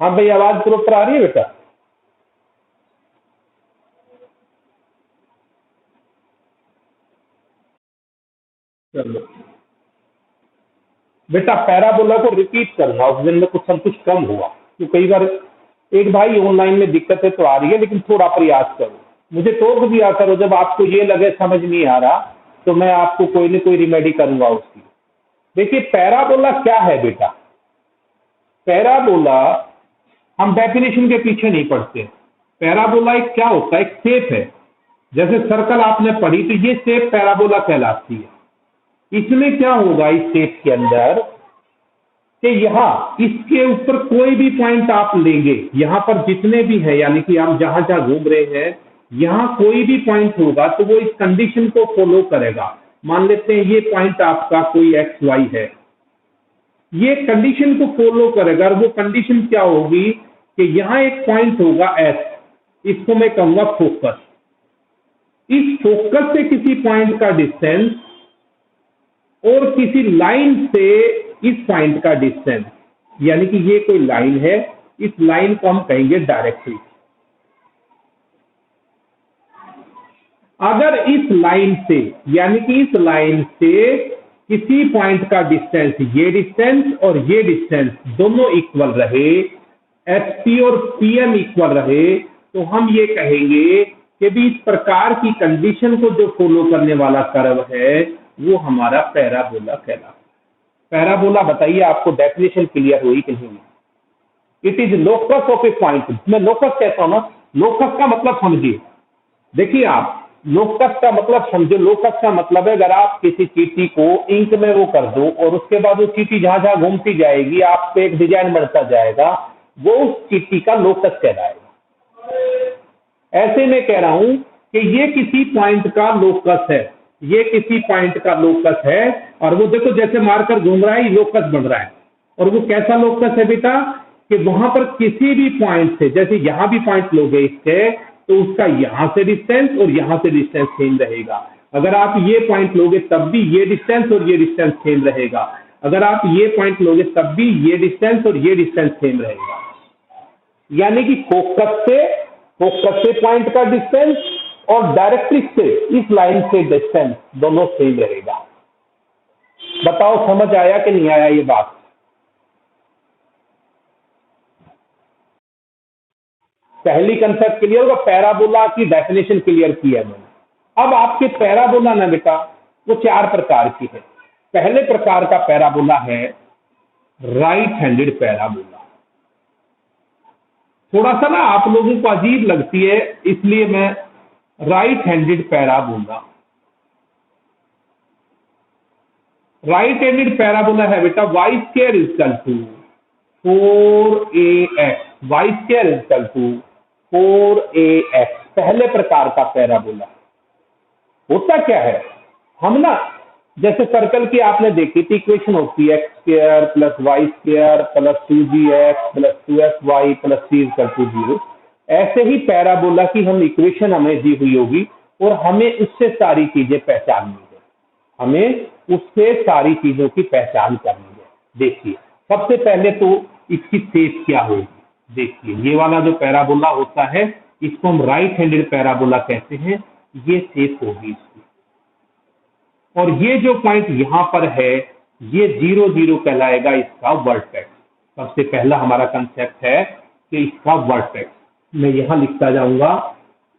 हाँ भाई, आवाज प्रॉपर आ रही है बेटा? चलो बेटा, पैराबोला को रिपीट करना, उस दिन में कुछ सब कुछ कम हुआ, तो कई बार एक भाई ऑनलाइन में दिक्कतें तो आ रही है, लेकिन थोड़ा प्रयास करो, मुझे टोक दिया करो जब आपको ये लगे समझ नहीं आ रहा, तो मैं आपको कोई ना कोई रिमेडी करूंगा उसकी। देखिए, पैराबोला क्या है बेटा? पैराबोला, हम डेफिनेशन के पीछे नहीं पड़ते। पैराबोला एक क्या होता है? एक शेप है। जैसे सर्कल आपने पढ़ी, तो ये शेप पैराबोला कहलाती है। इसमें क्या होगा इस शेप के अंदर कि यहाँ इसके ऊपर कोई भी पॉइंट आप लेंगे, यहाँ पर जितने भी है, यानी कि हम जहां जहां घूम रहे हैं, यहाँ कोई भी पॉइंट होगा तो वो इस कंडीशन को फॉलो करेगा। मान लेते हैं ये पॉइंट आपका कोई एक्स वाई है, ये कंडीशन को फॉलो करेगा, और वो कंडीशन क्या होगी कि यहाँ एक पॉइंट होगा एस, इसको मैं कहूंगा फोकस। इस फोकस से किसी पॉइंट का डिस्टेंस और किसी लाइन से इस पॉइंट का डिस्टेंस, यानी कि ये कोई लाइन है, इस लाइन को हम कहेंगे डायरेक्ट्रिक्स। अगर इस लाइन से, यानी कि इस लाइन से किसी पॉइंट का डिस्टेंस, ये डिस्टेंस और ये डिस्टेंस दोनों इक्वल रहे, एचपी और पीएम इक्वल रहे, तो हम ये कहेंगे कि भी इस प्रकार की कंडीशन को जो फॉलो करने वाला कर्व है वो हमारा पैराबोला कहलाता है। पैराबोला, बताइए आपको डेफिनेशन क्लियर हुई कि नहीं? It is locus of A point. मैं लोकस कहता हूं ना, लोकस का मतलब समझिए। देखिए, आप लोकस का मतलब समझो। लोकस का मतलब है, अगर आप किसी चींटी को इंक में वो कर दो और उसके बाद वो चींटी जहां जहां घूमती जाएगी, आप पे एक डिजाइन बढ़ता जाएगा, वो उस चींटी का लोकस कहलाएगा। ऐसे में कह रहा हूं कि ये किसी पॉइंट का लोकस है, ये किसी पॉइंट का लोकस है, और वो देखो जैसे मार्कर घूम रहा है, ये लोकस बन रहा है। और वो कैसा लोकस है बेटा? कि वहां पर किसी भी पॉइंट से, जैसे यहां भी पॉइंट लोगे इसके, तो उसका यहां से डिस्टेंस और यहां से डिस्टेंस सेम रहेगा। अगर आप ये पॉइंट लोगे तब भी ये डिस्टेंस और ये डिस्टेंस सेम रहेगा। अगर आप ये पॉइंट लोगे तब भी ये डिस्टेंस और ये डिस्टेंस सेम रहेगा। यानी कि फोकस से पॉइंट का डिस्टेंस और डायरेक्ट्रिक्स से, इस लाइन से डिस्टेंस दोनों सेम रहेगा। बताओ समझ आया कि नहीं आया ये बात? पहली कंसेप्ट क्लियर होगा, पैराबोला की डेफिनेशन क्लियर की है मैंने। अब आपके पैराबोला ना बेटा, वो चार प्रकार की है। पहले प्रकार का पैराबोला है राइट हैंडेड पैराबोला। थोड़ा सा ना आप लोगों को अजीब लगती है, इसलिए मैं right handed parabola. Right handed parabola है बेटा, y square is equal to 4ax, y square is equal to 4ax। पहले प्रकार का पैराबोला होता क्या है? हम ना, जैसे सर्कल की आपने देखी थी इक्वेशन होती है, x square plus y square plus 2gx plus 2fy plus c equal to 0। ऐसे ही पैराबोला की हम इक्वेशन हमें दी हुई होगी, और हमें उससे सारी चीजें पहचाननी है, हमें उससे सारी चीजों की पहचान करनी है। देखिए, सबसे पहले तो इसकी शेप क्या होगी। देखिए, ये वाला जो पैराबोला होता है, इसको हम राइट हैंडेड पैराबोला कहते हैं। ये शेप होगी इसकी, और ये जो पॉइंट यहां पर है, ये 0 0 कहलाएगा इसका वर्टेक्स। सबसे पहला हमारा कंसेप्ट है कि इसका वर्टेक्स, मैं यहां लिखता जाऊंगा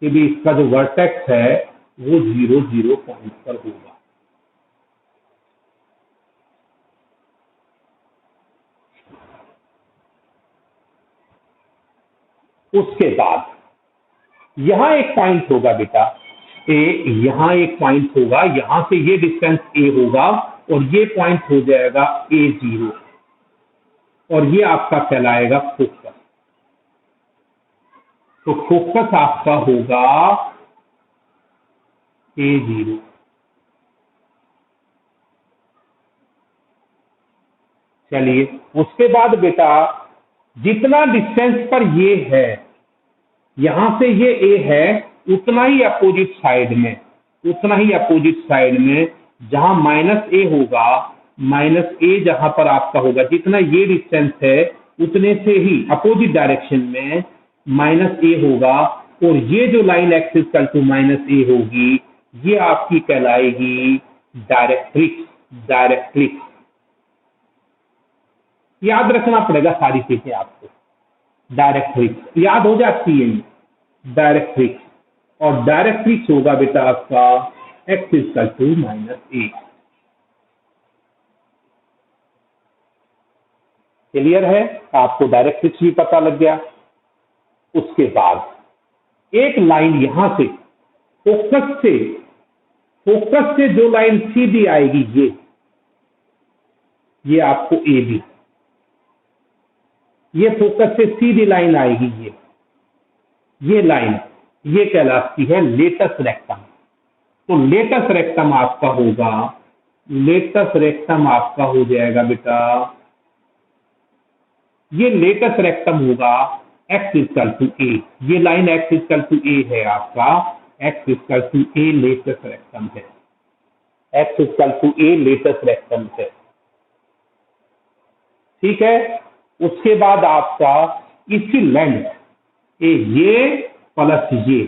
कि भी इसका जो वर्टेक्स है वो 0 0 पॉइंट पर होगा। उसके बाद यहां एक पॉइंट होगा बेटा ए, यहां एक पॉइंट होगा, यहां से ये डिस्टेंस ए होगा, और ये पॉइंट हो जाएगा A0, और ये आपका कहलाएगा फोकस। तो फोकस आपका होगा A0। चलिए, उसके बाद बेटा जितना डिस्टेंस पर ये है, यहां से ये ए है, उतना ही अपोजिट साइड में, जहां -a होगा, -a जहां पर आपका होगा, जितना ये डिस्टेंस है उतने से ही अपोजिट डायरेक्शन में माइनस ए होगा, और ये जो line X equal to minus A होगी ये आपकी कहलाएगी डायरेक्ट्रिक्स। डायरेक्ट्रिक्स याद रखना पड़ेगा सारी चीजें आपको। डायरेक्ट्रिक्स याद हो जाती है डायरेक्ट्रिक्स, और डायरेक्ट्रिक्स होगा बेटा आपका x equal to minus a. Clear है? आपको डायरेक्ट्रिक्स भी पता लग गया। उसके बाद एक लाइन यहां से फोकस से जो लाइन सीधी आएगी ये आपको ए बी, ये फोकस से सीधी लाइन आएगी, ये लाइन ये कहलाती है लेटस रेक्टम। तो लेटस रेक्टम आपका होगा, लेटस रेक्टम आपका हो जाएगा बेटा, ये लेटस रेक्टम होगा एक्स इक्वल टू ए। ये line X equal to A है आपका, x equal to A latus rectum है, x equal to A latus rectum है। ठीक है? उसके बाद आपका इसकी लेंथ ये प्लस ये,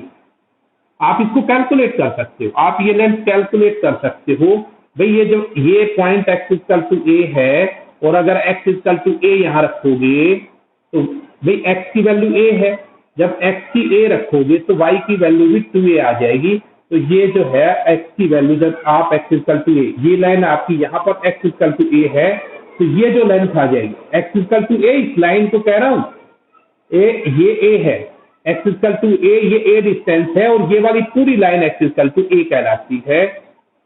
आप इसको कैलकुलेट कर सकते हो, आप ये लेंथ कैलकुलेट कर सकते हो। भाई ये point x equal to A है, और अगर एक्स इक्वल टू ए यहां रखोगे तो भाई एक्स की वैल्यू ए है, जब एक्स की ए रखोगे तो वाई की वैल्यू भी 2a आ जाएगी। तो ये जो है एक्स की वैल्यू जब आप एक्स इक्वल टू ए, ये लाइन आपकी यहां पर एक्स इक्वल टू ए है, तो ये जो लेंथ आ जाएगी एक्स इक्वल टू ए, इस लाइन को कह रहा हूं ये ए है, एक्स इक्वल टू ए, ये ए डिस्टेंस है, और ये वाली पूरी लाइन एक्स इक्वल टू ए कहलाती है।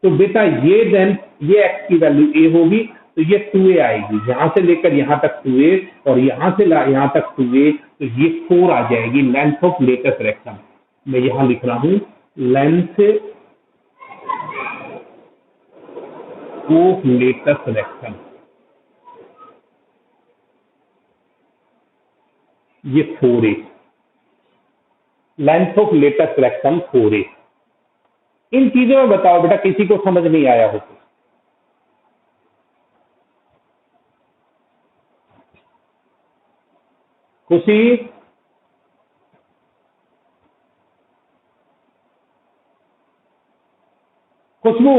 तो बेटा ये लेंथ ये एक्स की वैल्यू ए होगी, तो ये 2a आएगी, यहां से लेकर यहां तक 2a और यहां से यहां तक 2a, तो ये 4 आ जाएगी लेंथ ऑफ लेटस रेक्टम। मैं यहां लिख रहा हूं लेंथ ऑफ लेटस रेक्टम, ये 4a, length of latus rectum 4a। इन चीजों में बताओ बेटा किसी को समझ नहीं आया हो तो? खुशी, खुशबू,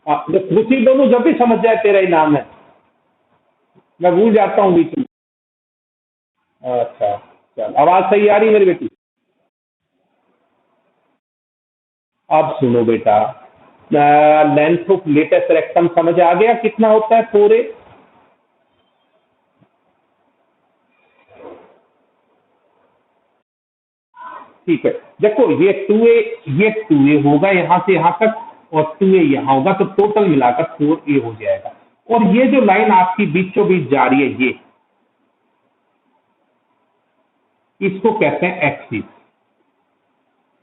खुशी दोनों जब भी समझ जाए तेरा ही नाम है, मैं भूल जाता हूँ बीच में। अच्छा चल, आवाज सही आ रही है मेरी बेटी? अब सुनो बेटा, लेंथ ऑफ लेटेस्ट रेक्टम समझ आ गया कितना होता है 4a? ठीक है, देखो ये 2a होगा यहां से यहां तक, और 2a यहां होगा, तो टोटल मिलाकर 4a हो जाएगा। और ये जो लाइन आपकी बीचों बीच जा रही है ये, इसको कहते हैं एक्सिस।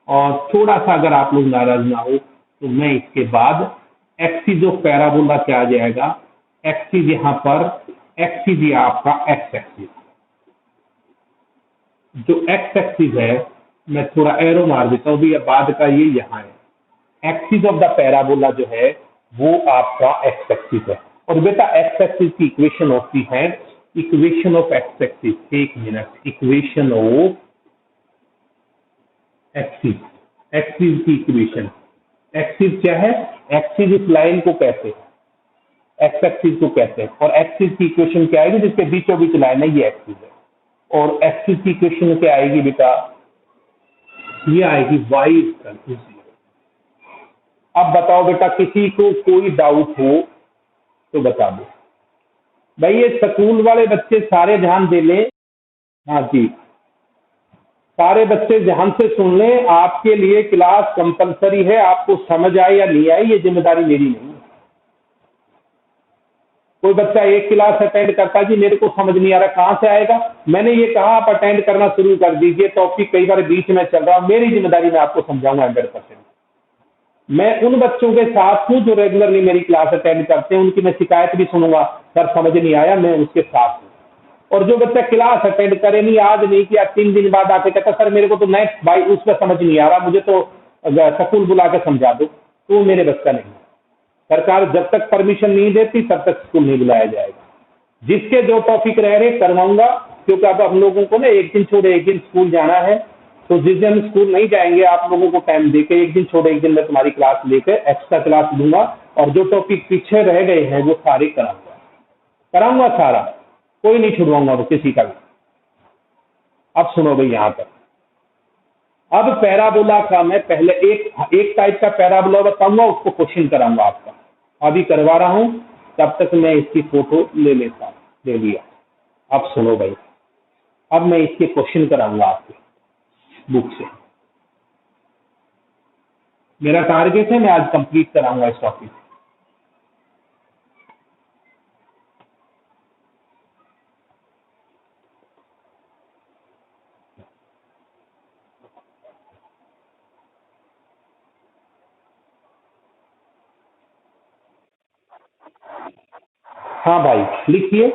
और थोड़ा सा अगर आप लोग नाराज ना हो तो मैं इसके बाद एक्सिस ऑफ पैराबोला क्या आ जाएगा, एक्सिस यहां पर, एक्सिस ये आपका एक्स एक्सिस, जो एक्स एक्सिस है मैं थोड़ा एरो मार देता हूं भी, बाद का ये यहां है। एक्सिस ऑफ द पैराबोला जो है वो आपका एक्स एक्सिस है। और बेटा एक्स एक्सिस की इक्वेशन होती है, इक्वेशन ऑफ एक्स एक्सिस, एक minute, equation of axis, axis की इक्वेशन, एक्सिस क्या है, एक्सिस इस लाइन को कहते हैं, एक्स एक्सिस को कहते हैं। और एक्सिस की इक्वेशन क्या आएगी, जिसके बीचों बीच लाइन है ये एक्सिस है। और एक्सिस की इक्वेशन क्या आएगी बेटा, ये आएगी y इक्वल टू 0। अब बताओ बेटा किसी को कोई डाउट हो तो बता दो। भाई ये स्कूल वाले बच्चे सारे ध्यान दे लें, हाँ जी, सारे बच्चे ध्यान से सुन लें, आपके लिए क्लास कंपलसरी है, आपको समझ आए या नहीं आए ये जिम्मेदारी मेरी नहीं है। कोई बच्चा एक क्लास अटेंड करता जी मेरे को समझ नहीं आ रहा, कहां से आएगा? मैंने ये कहा आप अटेंड करना शुरू कर दीजिए, टॉपिक कई बार बीच में चल रहा, मेरी जिम्मेदारी मैं आपको समझाऊंगा 100%। मैं उन बच्चों के साथ हूं जो रेगुलरली मेरी क्लास अटेंड करते हैं, उनकी मैं शिकायत भी सुनूंगा, सर समझ नहीं आया, मैं उसके साथ हूं। और जो बच्चा क्लास अटेंड करे नहीं, आज नहीं किया, 3 दिन बाद आके कहता सर मेरे को तो नेक्स्ट भाई उसका समझ नहीं आ रहा, मुझे तो स्कूल बुला के समझा दो, तो मेरे बच्चा नहीं। सरकार जब तक परमिशन नहीं देती तब तक स्कूल नहीं बुलाया जाएगा। जिसके जो टॉपिक रह रहे करवाऊंगा, क्योंकि अब हम लोगों को ना एक दिन छोड़े एक दिन स्कूल जाना है, तो जिस दिन हम स्कूल नहीं जाएंगे आप लोगों को टाइम देके एक दिन छोड़े एक दिन मैं तुम्हारी क्लास लेकर एक्स्ट्रा क्लास लूंगा, और जो टॉपिक पीछे रह गए हैं वो सारे कराऊंगा सारा, कोई नहीं छुड़वाऊंगा वो किसी का भी। अब सुनो भाई यहाँ पर, अब पैराबोला का मैं पहले एक टाइप का पैराबोला बताऊंगा, उसको क्वेश्चन कराऊंगा आपका, अभी करवा रहा हूं, तब तक मैं इसकी फोटो ले लिया। अब सुनो भाई, अब मैं इसके क्वेश्चन कराऊंगा आपके बुक से। मेरा टारगेट है मैं आज कंप्लीट कराऊंगा इस टॉपिक। हाँ भाई लिखिए,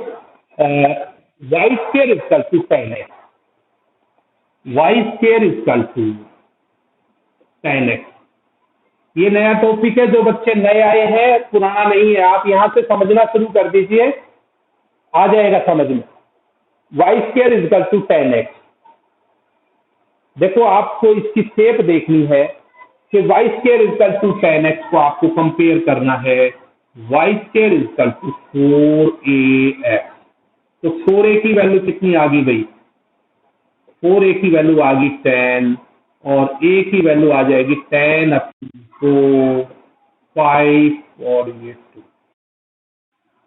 y square equal to 10x, y square equal to 10x। ये नया टॉपिक है, जो बच्चे नए आए हैं, पुराना नहीं है, आप यहां से समझना शुरू कर दीजिए, आ जाएगा समझ में। Y square equal to 10x। देखो आपको इसकी शेप देखनी है कि Y square equal to 10x को आपको कंपेयर करना है y square equal to 4ax। तो 4a की वैल्यू कितनी आ गई भाई, 4a की वैल्यू आ गई 10, और a की वैल्यू आ जाएगी 10 अप टू 5 और ये 2।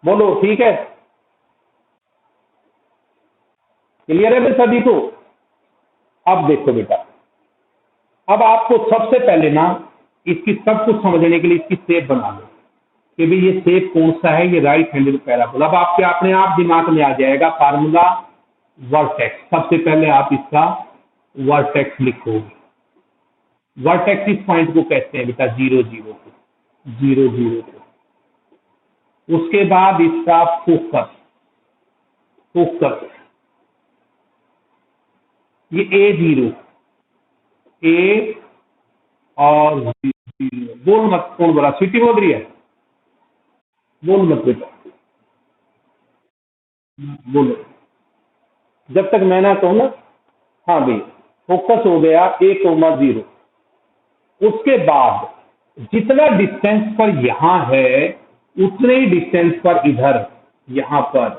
बोलो ठीक है, क्लियर है भाई सभी को। अब देखो बेटा, अब आपको सबसे पहले ना इसकी सब कुछ समझने के लिए इसकी शेप बना लो कि भाई ये शेप कौन सा है, ये राइट हैंडेड पैराबोला। अब आपके अपने आप दिमाग में आ जाएगा फार्मूला वर्टेक्स। सबसे पहले आप इसका वर्टेक्स लिखोगे। वर्टेक्स इस पॉइंट को कहते हैं बेटा 0 0 को, 0 0 को। उसके बाद इसका फोकस, फोकस ये A0, ए और 0। बोल मत, कौन बोला, स्वीटी बोल रही है, बोल मत बेटा, बोलो जब तक मैं ना कहूँ ना। हाँ भाई, फोकस हो गया A,0। उसके बाद जितना डिस्टेंस पर यहां है उतने ही डिस्टेंस पर इधर यहां पर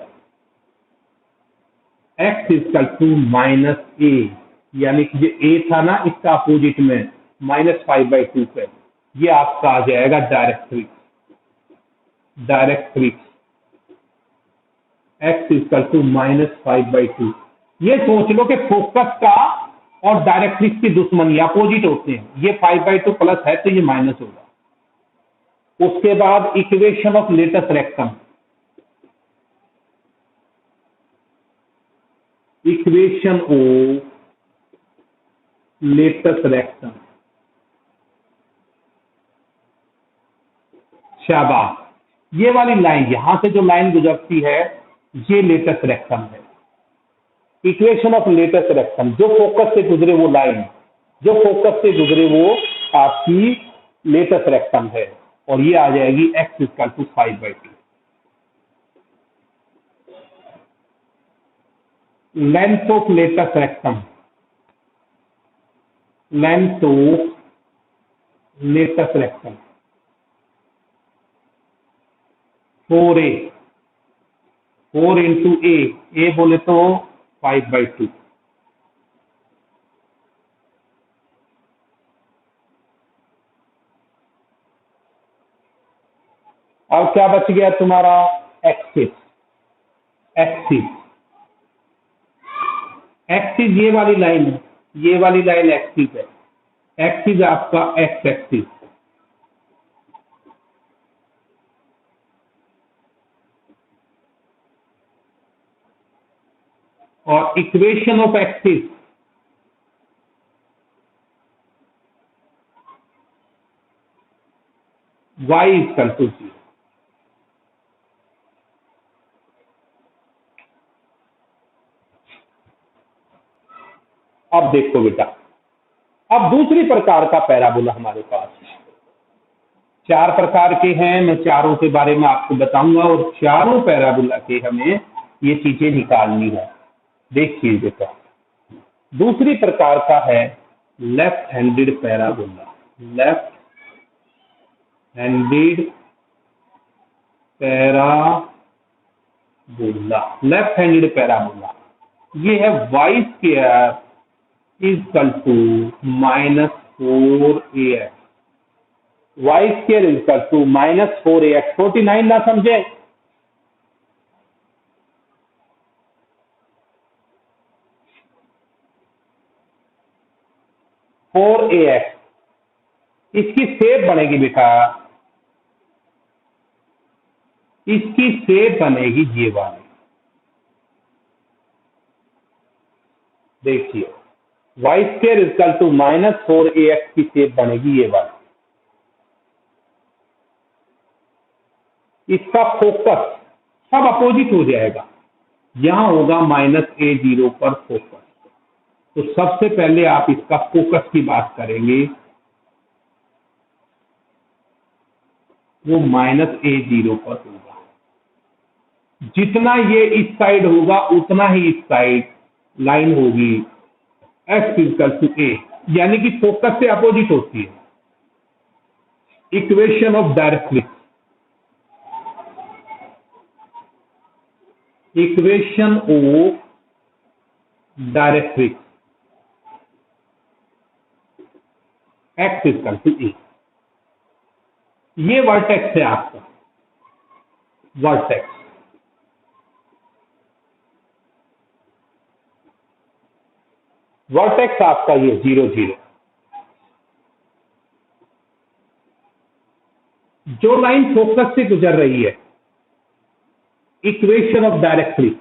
x इक्वल टू -a, यानी कि जो a था ना इसका अपोजिट में -5/2 पे, ये आपका आ जाएगा directrix. Directrix x equal to -5/2। ये सोच लो कि फोकस का और डायरेक्ट्रिक्स की दुश्मनी अपोजिट होते हैं, ये 5/2 प्लस है तो ये माइनस होगा। उसके बाद equation of latus rectum, equation of latus rectum, शाबाश। ये वाली लाइन, यहां से जो लाइन गुजरती है ये लेटस रेक्टम है। इक्वेशन ऑफ लेटस रेक्टम, जो फोकस से गुजरे वो लाइन, जो फोकस से गुजरे वो आपकी लेटस रेक्टम है, और ये आ जाएगी x equal to 5/2। Length of latus rectum, length of latus rectum 4a, 4 into A बोले तो 5/2। अब क्या बच गया तुम्हारा, एक्सिस। एक्सिस, एक्सिस ये वाली लाइन है, ये वाली लाइन एक्सिस है। एक्सिस आपका एक्स एक्सिस, और equation of axis y equal to 0। अब देखो बेटा, अब दूसरी प्रकार का पैराबोला हमारे पास है। चार प्रकार के हैं, मैं चारों के बारे में आपको बताऊंगा और चारों पैराबोला के हमें ये चीजें निकालनी है। देखिए बेटा, दूसरी प्रकार का है left handed parabola. Left handed parabola, left handed parabola, ये है y square is equal to -4ax। Y square is equal to -4ax। 49 ना समझे, -4ax। इसकी शेप बनेगी बेटा, इसकी शेप बनेगी ये वाली। देखिए, Y square is equal to -4ax की शेप बनेगी ये वाली। इसका फोकस सब अपोजिट हो जाएगा, यहां होगा -a0 पर फोकस। तो सबसे पहले आप इसका फोकस की बात करेंगे, वो -a0 पर होगा। जितना ये इस साइड होगा उतना ही इस साइड लाइन होगी x इक्वल टू a, यानी कि फोकस से अपोजिट होती है। Equation of directrix, equation of directrix, x equal to a। ये वर्टेक्स है आपका, वर्टेक्स। वर्टेक्स आपका ये 0 0। जो लाइन फोकस से गुजर रही है, इक्वेशन ऑफ डायरेक्ट्रिक्स,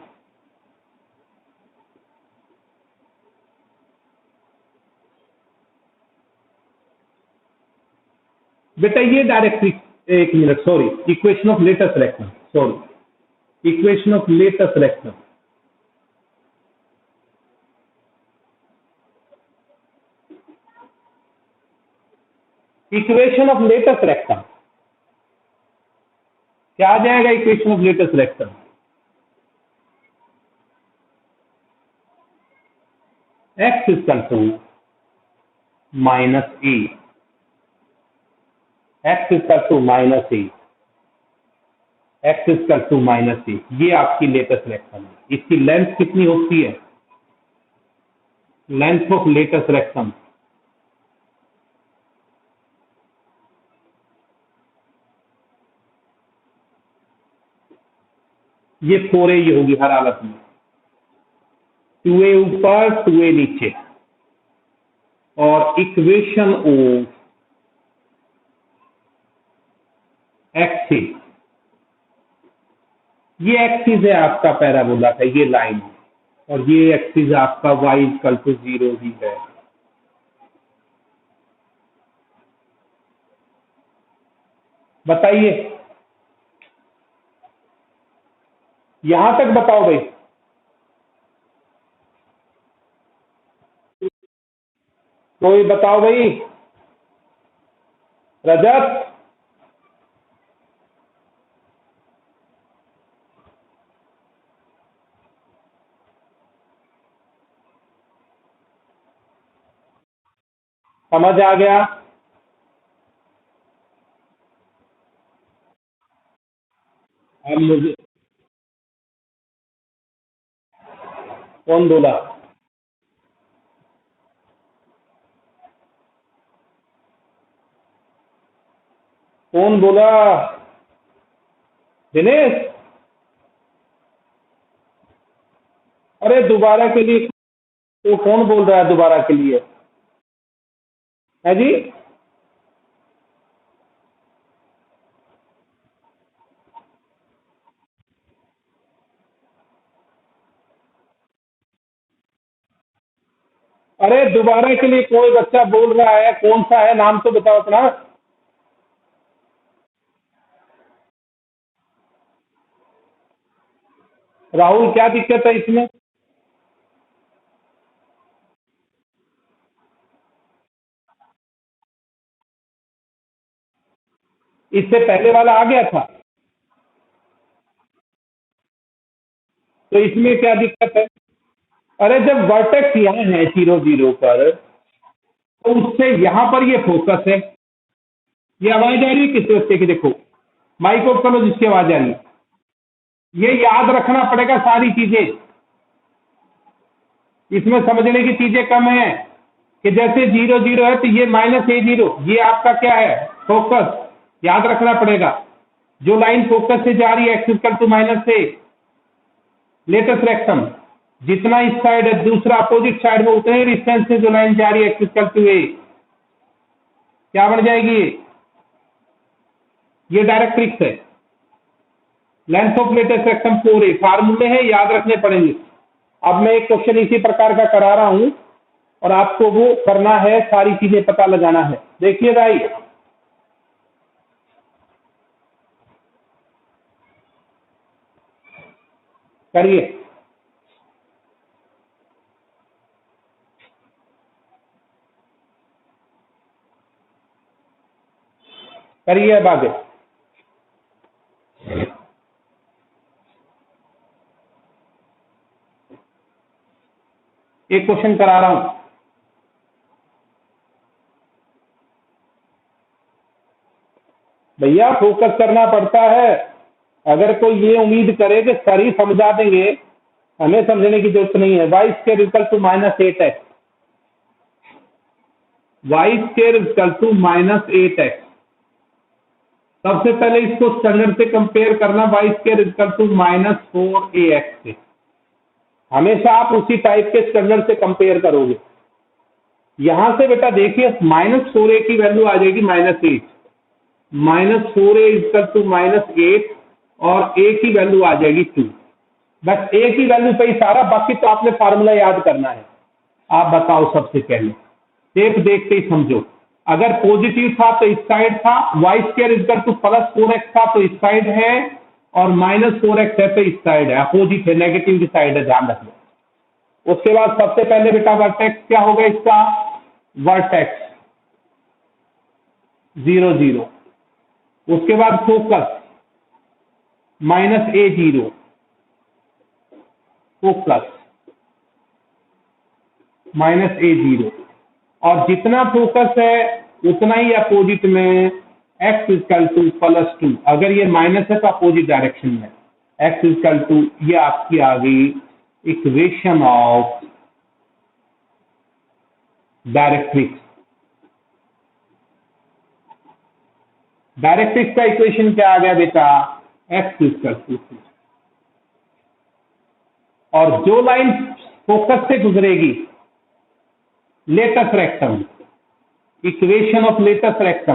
बेटा ये डायरेक्ट्रिक्स, एक minute, sorry, equation of latus rectum, sorry, equation of latus rectum. Equation of latus rectum क्या आ जाएगा? Equation of latus rectum x equal to -a, x equal to -a, x equal to -a। ये आपकी latus rectum है। इसकी length कितनी होती है? लेंथ ऑफ लेटस रेक्टम ये 4a ही होगी हर हालत में, 2a ऊपर 2a नीचे। और इक्वेशन ऑफ एक्सिस, ये एक्सिस है आपका पैराबोला का, ये लाइन है, और ये एक्सिस आपका y इक्वल टू 0 ही है। बताइए, यहां तक बताओ भाई। कोई बताओ भाई। रजत, समझ आ गया? अब मुझे कौन बोला? कौन बोला? दिनेश? अरे दोबारा के लिए, तो कौन बोल रहा है दोबारा के लिए? है जी? अरे दोबारा के लिए कोई बच्चा बोल रहा है, कौन सा है? नाम तो बताओ अपना। राहुल, क्या दिक्कत है इसमें? इससे पहले वाला आ गया था, तो इसमें क्या दिक्कत है? अरे जब वर्टेक्स यहाँ है 0 0 पर, तो उससे यहां पर ये फोकस है। ये आवाज आ रही है किस बच्चे की? देखो माइक ऑफ करो जिसकी आवाज आ रही है। ये याद रखना पड़ेगा सारी चीजें, इसमें समझने की चीजें कम है कि जैसे 0 0 है तो ये -A0, ये आपका क्या है? फोकस। याद रखना पड़ेगा, जो लाइन फोकस से जा रही है x equal to -A, latest rectum, जितना इस साइड है दूसरा अपोजिट साइड में उतने ही डिस्टेंस से जो लाइन जा रही है एक्स इक्वल टू A, क्या बन जाएगी? ये डायरेक्ट्रिक्स है। Length of latest rectum 4A, फार्मूले है, याद रखने पड़ेंगे। अब मैं एक क्वेश्चन इसी प्रकार का करा रहा हूं और आपको वो करना है, सारी चीजें पता लगाना है। देखिए भाई, करिए। करिए अब आगे। एक क्वेश्चन करा रहा हूं। भैया फोकस करना पड़ता है। अगर कोई ये उम्मीद करे कि सर ही समझा देंगे, हमें समझने की जरूरत नहीं है। Y square equal to -8x, y square equal to -8x। सबसे पहले इसको स्टैंडर्ड से कंपेयर करना, Y square equal to -4ax से। हमेशा आप उसी टाइप के स्टैंडर्ड से कंपेयर करोगे। यहां से बेटा देखिए, -4a की वैल्यू आ जाएगी -8, -4a इक्वल टू -8 और a की वैल्यू आ जाएगी 2। बस a की वैल्यू पे ही सारा, बाकी तो आपने फार्मूला याद करना है। आप बताओ सबसे पहले, टेप देखते ही समझो। अगर पॉजिटिव था तो इस साइड था, Y square equal to +4x था तो इस साइड है, और -4x है तो इस साइड है, अपोजिट है, नेगेटिव की साइड है, ध्यान रखना। उसके बाद सबसे पहले बेटा वर्टेक्स क्या होगा इसका? वर्टेक्स 0 0। उसके बाद फोकस -A0, फोकस -A0, और जितना फोकस है उतना ही अपोजिट में x इक्वल टू +2। अगर ये माइनस है तो अपोजिट डायरेक्शन में x इक्वल टू, ये आपकी आ गई इक्वेशन ऑफ डायरेक्ट्रिक्स। डायरेक्ट्रिक्स का इक्वेशन क्या आ गया बेटा? x equal to 2। और जो लाइन फोकस से गुजरेगी, latest rectum, equation of latest rectum,